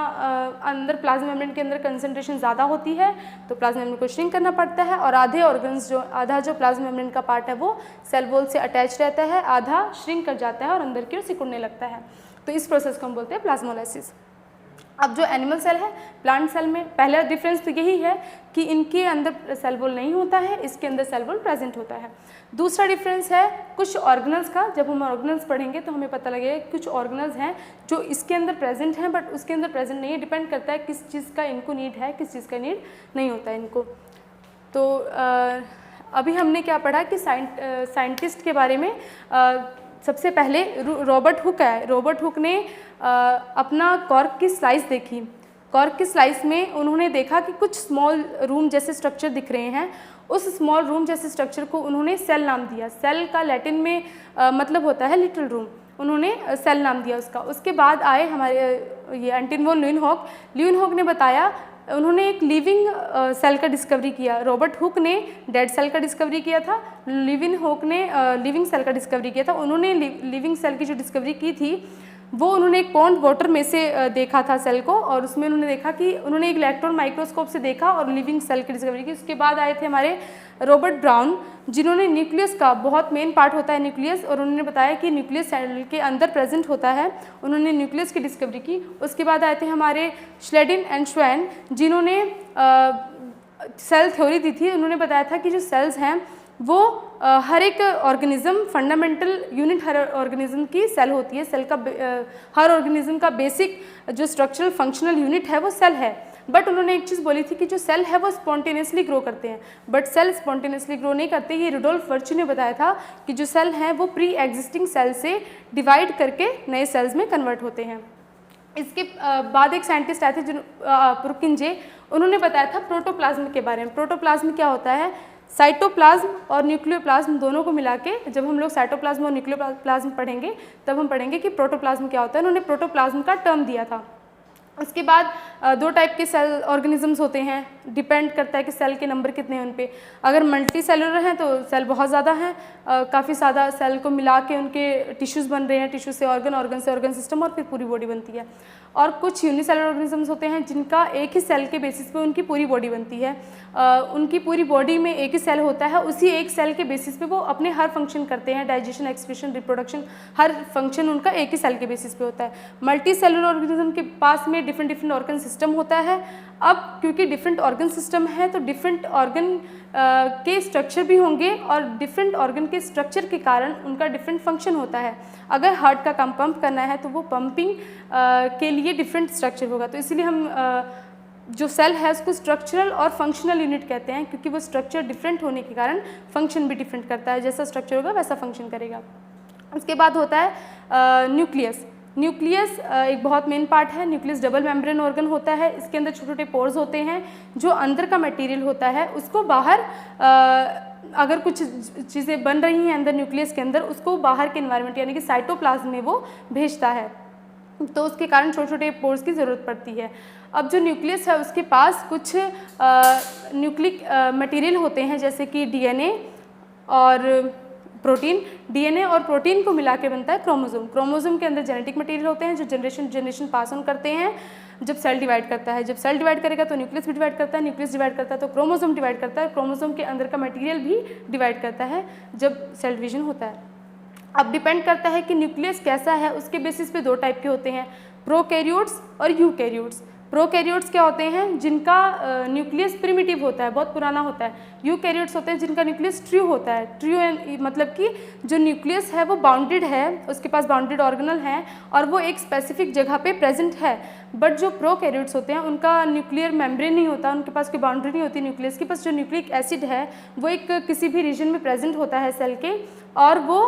मेम्ब्रेन के अंदर कंसंट्रेशन ज़्यादा होती है तो प्लाज्मा मेम्ब्रेन को श्रिंक करना पड़ता है और आधा जो प्लाज्मा मेम्ब्रेन का पार्ट है वो सेल वॉल से अटैच रहता है, आधा श्रिंक कर जाता है और अंदर की ओर सिकुड़ने लगता है। तो इस प्रोसेस को हम बोलते हैं प्लाज्मोलाइसिस। अब जो एनिमल सेल है प्लांट सेल में, पहला डिफरेंस तो यही है कि इनके अंदर सेल वॉल नहीं होता है, इसके अंदर सेल वॉल प्रेजेंट होता है। दूसरा डिफरेंस है कुछ ऑर्गेनल्स का। जब हम ऑर्गेनल्स पढ़ेंगे तो हमें पता लगेगा कुछ ऑर्गेनल्स हैं जो इसके अंदर प्रेजेंट हैं बट उसके अंदर प्रेजेंट नहीं है। डिपेंड करता है किस चीज़ का इनको नीड है, किस चीज़ का नीड नहीं होता है इनको। तो अभी हमने क्या पढ़ा कि साइंटिस्ट के बारे में सबसे पहले रॉबर्ट हुक है। रॉबर्ट हुक ने अपना कॉर्क की स्लाइस देखी। कॉर्क की स्लाइस में उन्होंने देखा कि कुछ स्मॉल रूम जैसे स्ट्रक्चर दिख रहे हैं। उस स्मॉल रूम जैसे स्ट्रक्चर को उन्होंने सेल नाम दिया। सेल का लैटिन में मतलब होता है लिटिल रूम, उन्होंने सेल नाम दिया उसका। उसके बाद आए हमारे ये एंटन वॉन ल्यूवेनहॉक ने बताया उन्होंने एक लिविंग सेल का डिस्कवरी किया। रॉबर्ट हुक ने डेड सेल का डिस्कवरी किया था, लिविंग हुक ने लिविंग सेल का डिस्कवरी किया था। उन्होंने लिविंग सेल की जो डिस्कवरी की थी वो उन्होंने एक पॉन्ड वाटर में से देखा था सेल को, और उसमें उन्होंने देखा कि उन्होंने एक इलेक्ट्रॉन माइक्रोस्कोप से देखा और लिविंग सेल की डिस्कवरी की। उसके बाद आए थे हमारे रॉबर्ट ब्राउन, जिन्होंने न्यूक्लियस का, बहुत मेन पार्ट होता है न्यूक्लियस, और उन्होंने बताया कि न्यूक्लियस सेल के अंदर प्रेजेंट होता है। उन्होंने न्यूक्लियस की डिस्कवरी की। उसके बाद आए थे हमारे श्लेडिन एंड श्वेन, जिन्होंने सेल थ्योरी दी थी। उन्होंने बताया था कि जो सेल्स हैं वो हर एक ऑर्गेनिज्म, फंडामेंटल यूनिट हर ऑर्गेनिज्म की सेल होती है। सेल का हर ऑर्गेनिज्म का बेसिक जो स्ट्रक्चरल फंक्शनल यूनिट है वो सेल है। बट उन्होंने एक चीज़ बोली थी कि जो सेल है वो स्पॉन्टेनियसली ग्रो करते हैं, बट सेल स्पॉन्टेनियसली ग्रो नहीं करते। ये रुडोल्फ वर्च्यू ने बताया था कि जो सेल हैं वो प्री एग्जिस्टिंग सेल से डिवाइड करके नए सेल्स में कन्वर्ट होते हैं। इसके बाद एक साइंटिस्ट आए थे जो पुरकिंजे, उन्होंने बताया था प्रोटोप्लाज्म के बारे में। प्रोटोप्लाज्म क्या होता है? साइटोप्लाज्म और न्यूक्लियोप्लाज्म दोनों को मिला के, जब हम लोग साइटोप्लाज्म और न्यूक्लियोप्लाज्म पढ़ेंगे तब हम पढ़ेंगे कि प्रोटोप्लाज्म क्या होता है। उन्होंने प्रोटोप्लाज्म का टर्म दिया था। उसके बाद दो टाइप के सेल ऑर्गेनिजम्स होते हैं, डिपेंड करता है कि सेल के नंबर कितने हैं उन पे। अगर मल्टी सेलुलर हैं तो सेल बहुत ज़्यादा हैं, काफ़ी ज़्यादा सेल को मिला के उनके टिश्यूज़ बन रहे हैं, टिश्यू से ऑर्गन, ऑर्गन से ऑर्गन सिस्टम, और फिर पूरी बॉडी बनती है। और कुछ यूनिसेलुलर ऑर्गेनिजम्स होते हैं जिनका एक ही सेल के बेसिस पे उनकी पूरी बॉडी बनती है। उनकी पूरी बॉडी में एक ही सेल होता है, उसी एक सेल के बेसिस पे वो अपने हर फंक्शन करते हैं, डाइजेशन, एक्सक्रीशन, रिप्रोडक्शन, हर फंक्शन उनका एक ही सेल के बेसिस पे होता है। मल्टी सेलुलर ऑर्गेनिज्म के पास में डिफरेंट ऑर्गन सिस्टम होता है। अब क्योंकि डिफरेंट ऑर्गन सिस्टम है तो डिफरेंट ऑर्गन के स्ट्रक्चर भी होंगे, और डिफरेंट ऑर्गन के स्ट्रक्चर के कारण उनका डिफरेंट फंक्शन होता है। अगर हार्ट का काम पंप करना है तो वो पंपिंग के लिए डिफरेंट स्ट्रक्चर होगा। तो इसीलिए हम जो सेल है उसको स्ट्रक्चरल और फंक्शनल यूनिट कहते हैं, क्योंकि वो स्ट्रक्चर डिफरेंट होने के कारण फंक्शन भी डिफरेंट करता है। जैसा स्ट्रक्चर होगा वैसा फंक्शन करेगा। उसके बाद होता है न्यूक्लियस। न्यूक्लियस एक बहुत मेन पार्ट है। न्यूक्लियस डबल मेम्ब्रेन ऑर्गन होता है। इसके अंदर छोटे छोटे पोर्स होते हैं, जो अंदर का मटेरियल होता है उसको बाहर, अगर कुछ चीज़ें बन रही हैं अंदर न्यूक्लियस के अंदर, उसको बाहर के एनवायरनमेंट यानी कि साइटोप्लाज्म में वो भेजता है, तो उसके कारण छोटे छोटे पोर्स की ज़रूरत पड़ती है। अब जो न्यूक्लियस है उसके पास कुछ न्यूक्लिक मटेरियल होते हैं, जैसे कि डीएनए और प्रोटीन। डीएनए और प्रोटीन को मिला के बनता है क्रोमोसोम। क्रोमोसोम के अंदर जेनेटिक मटेरियल होते हैं जो जनरेशन पास ऑन करते हैं जब सेल डिवाइड करता है। जब सेल डिवाइड करेगा तो न्यूक्लियस भी डिवाइड करता है, न्यूक्लियस डिवाइड करता है तो क्रोमोसोम डिवाइड करता है, क्रोमोसोम के अंदर का मटेरियल भी डिवाइड करता है जब सेल डिवीजन होता है। अब डिपेंड करता है कि न्यूक्लियस कैसा है, उसके बेसिस पे दो टाइप के होते हैं, प्रोकैरियोट्स और यूकैरियोट्स। प्रोकैरियोट्स क्या होते हैं? जिनका न्यूक्लियस प्रिमिटिव होता है, बहुत पुराना होता है। यूकैरियोट्स होते हैं जिनका न्यूक्लियस ट्रू होता है। ट्रू मतलब कि जो न्यूक्लियस है वो बाउंडेड है, उसके पास बाउंडेड ऑर्गेनल हैं और वो एक स्पेसिफिक जगह पे प्रेजेंट है। बट जो प्रोकैरियोट्स होते हैं उनका न्यूक्लियर मेम्ब्रेन नहीं होता, उनके पास कोई बाउंड्री नहीं होती न्यूक्लियस के पास। जो न्यूक्लिक एसिड है वो एक किसी भी रीजन में प्रेजेंट होता है सेल के, और वो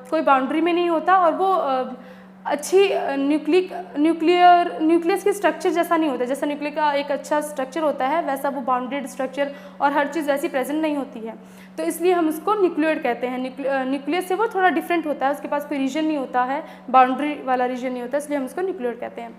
कोई बाउंड्री में नहीं होता, और वो अच्छी न्यूक्लियस के स्ट्रक्चर जैसा नहीं होता। जैसा न्यूक्लियर का एक अच्छा स्ट्रक्चर होता है वैसा वो बाउंडेड स्ट्रक्चर और हर चीज़ वैसी प्रेजेंट नहीं होती है, तो इसलिए हम उसको न्यूक्लियोइड कहते हैं। न्यूक्लियस से वो थोड़ा डिफरेंट होता है, उसके पास कोई रीजन नहीं होता है, बाउंड्री वाला रीजन नहीं होता, इसलिए हम उसको न्यूक्लियोइड कहते हैं।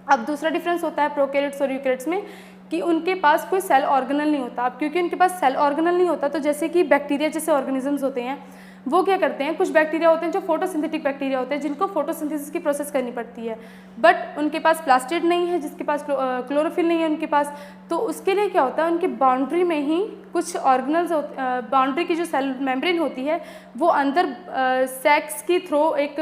अब दूसरा डिफरेंस होता है प्रोकैरियोट्स और यूकैरियोट्स में कि उनके पास कोई सेल ऑर्गेनल नहीं होता। अब क्योंकि उनके पास सेल ऑर्गेनल नहीं होता तो जैसे कि बैक्टीरिया जैसे ऑर्गेनिजम्स होते हैं वो क्या करते हैं, कुछ बैक्टीरिया होते हैं जो फोटोसिंथेटिक बैक्टीरिया होते हैं जिनको फोटोसिंथेसिस की प्रोसेस करनी पड़ती है, बट उनके पास प्लास्टिड नहीं है, जिसके पास क्लोरोफिल नहीं है उनके पास, तो उसके लिए क्या होता है उनकी बाउंड्री में ही कुछ ऑर्गेनल्स, बाउंड्री की जो सेल मेम्ब्रेन होती है वो अंदर सेक्स की थ्रो एक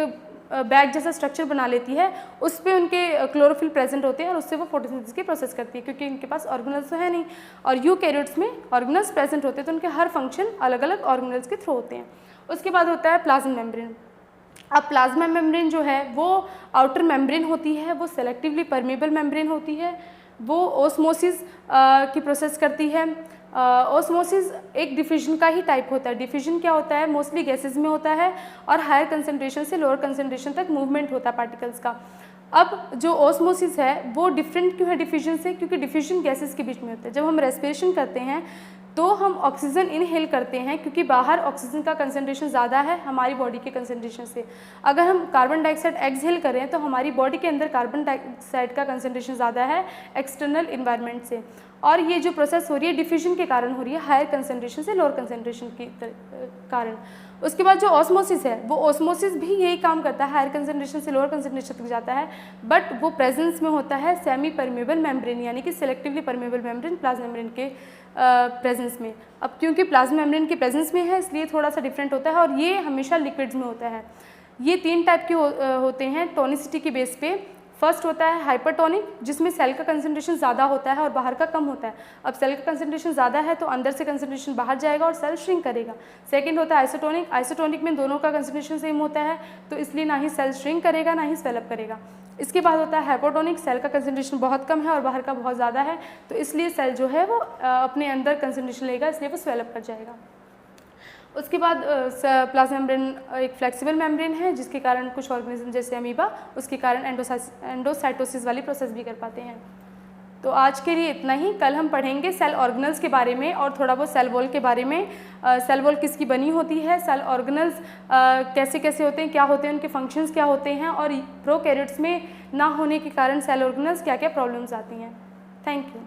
बैग जैसा स्ट्रक्चर बना लेती है, उस पर उनके क्लोरोफिल प्रेजेंट होते हैं और उससे वो फोटोसिंथेसिस की प्रोसेस करती है, क्योंकि उनके पास ऑर्गेनल्स तो है नहीं। और यूकैरियोट्स में ऑर्गेनल्स प्रेजेंट होते हैं तो उनके हर फंक्शन अलग अलग ऑर्गेनल्स के थ्रू होते हैं। उसके बाद होता है प्लाज्मा मेम्ब्रेन। अब प्लाज्मा मेम्ब्रेन जो है वो आउटर मेम्ब्रेन होती है, वो सेलेक्टिवली परमेबल मेम्ब्रेन होती है, वो ओस्मोसिस की प्रोसेस करती है। ओस्मोसिस एक डिफ्यूजन का ही टाइप होता है। डिफ्यूजन क्या होता है, मोस्टली गैसेज में होता है और हायर कंसनट्रेशन से लोअर कंसनट्रेशन तक मूवमेंट होता है पार्टिकल्स का। अब जो ओस्मोसिस है वो डिफरेंट क्यों है डिफ्यूजन से, क्योंकि डिफ्यूजन गैसेज के बीच में होता है। जब हम रेस्पिरेशन करते हैं तो हम ऑक्सीजन इनहेल करते हैं क्योंकि बाहर ऑक्सीजन का कंसंट्रेशन ज़्यादा है हमारी बॉडी के कंसंट्रेशन से। अगर हम कार्बन डाइऑक्साइड एक्सहेल करें तो हमारी बॉडी के अंदर कार्बन डाइऑक्साइड का कंसंट्रेशन ज़्यादा है एक्सटर्नल इन्वायरमेंट से, और ये जो प्रोसेस हो रही है डिफ्यूजन के कारण हो रही है, हायर कंसंट्रेशन से लोअर कंसंट्रेशन के कारण। उसके बाद जो ऑस्मोसिस है वो ऑस्मोसिस भी यही काम करता है, हायर कंसंट्रेशन से लोअर कंसंट्रेशन तक जाता है, बट वो प्रेजेंस में होता है सेमी परमेबल मेम्ब्रेन यानी कि selectively permeable membrane plasma membrane के प्रेजेंस में। अब क्योंकि प्लाज्मा मेम्ब्रेन के प्रेजेंस में है इसलिए थोड़ा सा डिफरेंट होता है, और ये हमेशा लिक्विड्स में होता है। ये 3 टाइप के होते हैं टोनिसिटी के बेस पे। फर्स्ट होता है हाइपरटोनिक, जिसमें सेल का कंसंट्रेशन ज़्यादा होता है और बाहर का कम होता है। अब सेल का कंसंट्रेशन ज़्यादा है तो अंदर से कंसंट्रेशन बाहर जाएगा और सेल श्रिंक करेगा। सेकंड होता है आइसोटोनिक, आइसोटोनिक में दोनों का कंसंट्रेशन सेम होता है तो इसलिए ना ही सेल श्रिंक करेगा ना ही स्वेलअप करेगा। इसके बाद होता है हाइपोटोनिक, सेल का कंसंट्रेशन बहुत कम है और बाहर का बहुत ज़्यादा है तो इसलिए सेल जो है वो अपने अंदर कंसंट्रेशन लेगा इसलिए वो स्वेलअप कर जाएगा। उसके बाद प्लाज्मा मेम्ब्रेन एक फ्लेक्सिबल मेम्ब्रेन है जिसके कारण कुछ ऑर्गेनिज्म जैसे अमीबा उसके कारण एंडोसाइटोसिस वाली प्रोसेस भी कर पाते हैं। तो आज के लिए इतना ही। कल हम पढ़ेंगे सेल ऑर्गेनल्स के बारे में और थोड़ा बहुत सेल वॉल के बारे में। सेल वॉल किसकी बनी होती है, सेल ऑर्गेनल्स कैसे कैसे होते हैं, क्या होते हैं, उनके फंक्शंस क्या होते हैं, और प्रोकैरियोट्स में ना होने के कारण सेल ऑर्गेनल्स क्या क्या प्रॉब्लम्स आती हैं। Thank you.